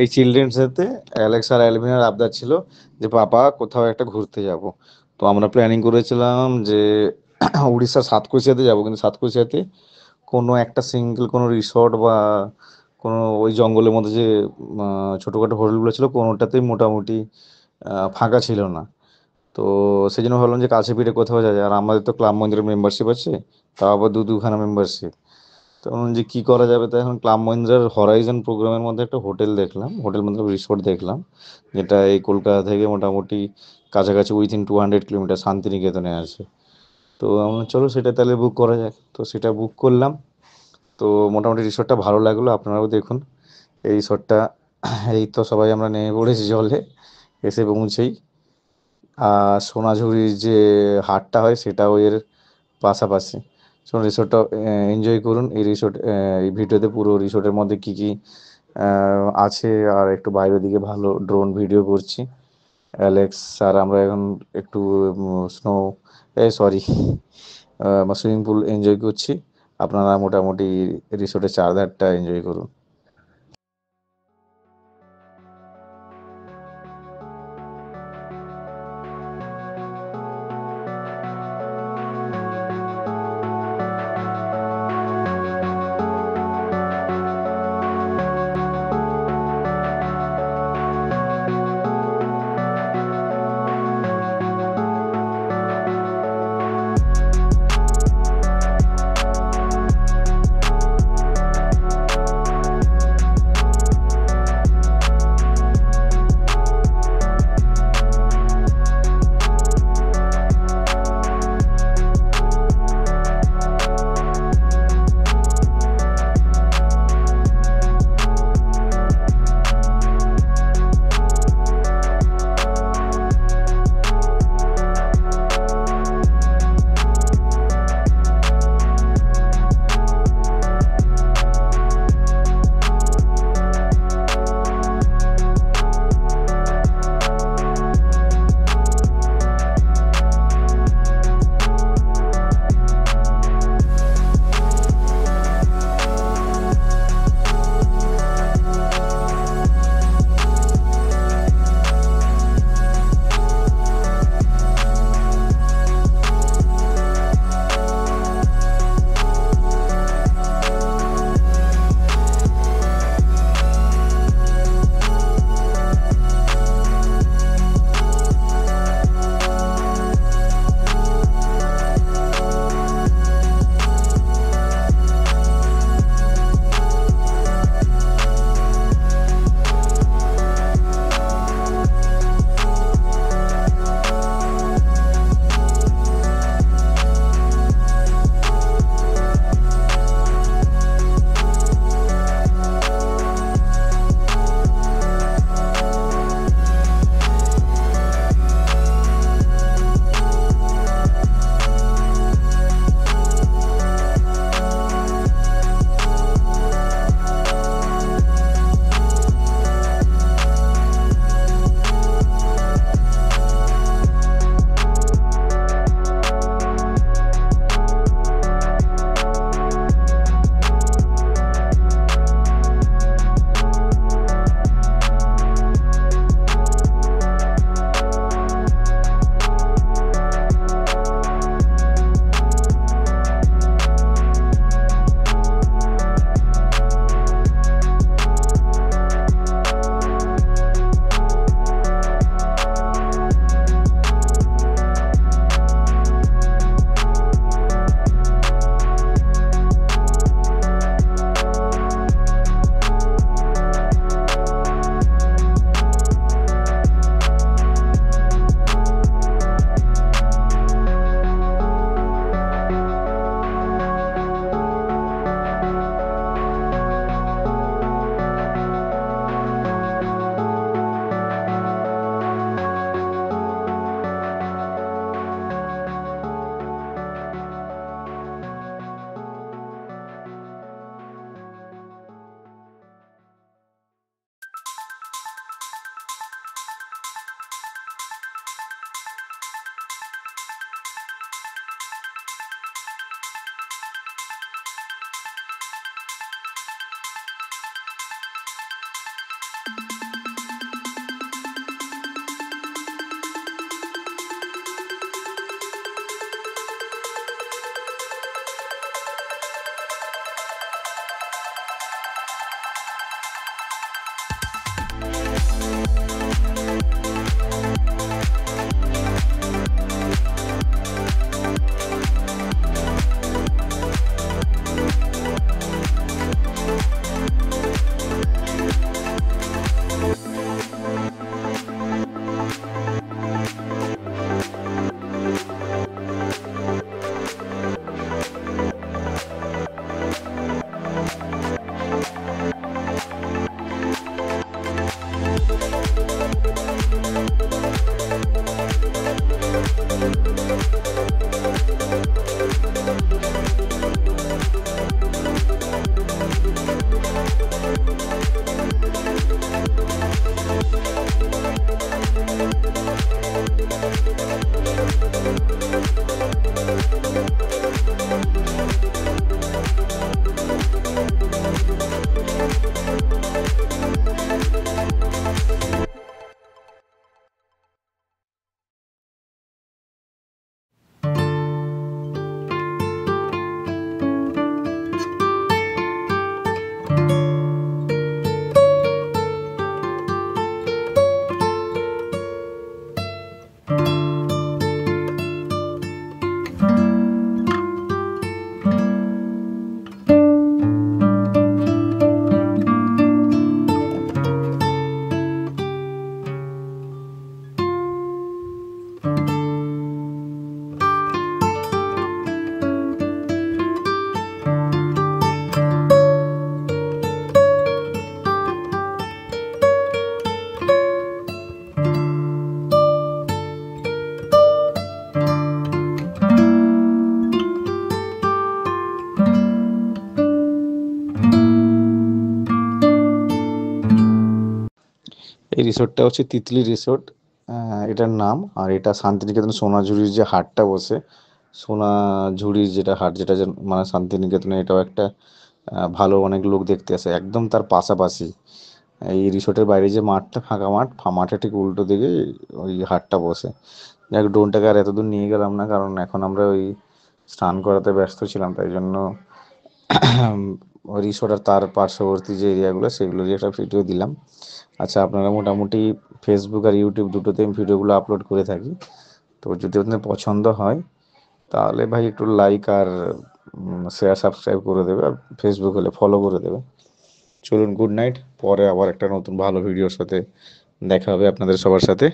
এই চিলড্রেন্স ডেতে অ্যালেক্স আর অ্যালভিনের আবদার ছিল যে পাপা কোথাও একটা ঘুরতে যাব। তো আমরা প্ল্যানিং করেছিলাম যে উড়িষ্যার সাতকোচিয়াতে যাব, কিন্তু সাতকোচিয়াতে কোনো একটা সিঙ্গেল কোনো রিসর্ট বা কোনো ওই জঙ্গলের মধ্যে যে ছোটোখাটো হোটেলগুলো ছিল কোনোটাতেই মোটামুটি ফাঁকা ছিল না। তো সেই জন্য ভাবলাম যে কাছে পিঠে কোথাও যায়, আর আমাদের তো ক্লাব মন্দিরের মেম্বারশিপ আছে, তাও আবার দুখানা মেম্বারশিপ। তো ভাবলাম যে কী করা যাবে, তাই এখন ক্লাব মহিন্দ্রার হরাইজন প্রোগ্রামের মধ্যে একটা হোটেল দেখলাম, হোটেল মতলব রিসোর্ট দেখলাম, যেটা এই কলকাতা থেকে মোটামুটি কাছাকাছি উইথিন 200 কিলোমিটার শান্তিনিকেতনে আছে। তো আমরা চলো সেটা তাহলে বুক করা যাক, তো সেটা বুক করলাম। তো মোটামুটি রিসোর্টটা ভালো লাগলো, আপনারাও দেখুন এই রিসোর্টটা। এই তো সবাই আমরা নেমে পড়েছি জলে, এসে পৌঁছেই। আর সোনাঝুরির যে হাটটা হয় সেটাও এর পাশাপাশি। সো রিসোর্টটা এনজয় করুন। এই রিসোর্ট এই ভিডিওতে পুরো রিসোর্টের মধ্যে কী কী আছে, আর একটু বাইরের দিকে ভালো ড্রোন ভিডিও করছি। অ্যালেক্স আর আমরা এখন একটু snow, sorry, swimming pool enjoy করছি। আপনারা মোটামুটি রিসোর্টের চারধারটা এনজয় করুন। এই রিসোর্টটা হচ্ছে তিতলি রিসোর্ট, এটার নাম। আর এটা শান্তিনিকেতন সোনাঝুরির যে হাটটা বসে, সোনাঝুরির যেটা হাট, যেটা মানে শান্তিনিকেতনে, এটাও একটা ভালো অনেক লোক দেখতে আসে। একদম তার পাশাপাশি এই রিসোর্টের বাইরে যে মাঠটা, ফাঁকা মাঠ, মাঠে ঠিক উল্টো দিকে ওই হাটটা বসে। যাক, ড্রোনটাকে আর এতদূর নিয়ে গেলাম না, কারণ এখন আমরা ওই স্নান করাতে ব্যস্ত ছিলাম, তাই জন্য ওই রিসোর্ট আর তার পার্শ্ববর্তী যে এরিয়াগুলো, সেগুলো দিয়ে একটা ভিডিও দিলাম। আচ্ছা, আপনারা মোটামুটি ফেসবুক আর ইউটিউব দুটোতে আমি ভিডিওগুলো আপলোড করে থাকি, তো যদি আপনাদের পছন্দ হয় তাহলে ভাই একটু লাইক আর শেয়ার সাবস্ক্রাইব করে দেবে, আর ফেসবুক হলে ফলো করে দেবে। চলুন, গুড নাইট। পরে আবার একটা নতুন ভালো ভিডিওর সাথে দেখা হবে আপনাদের সবার সাথে।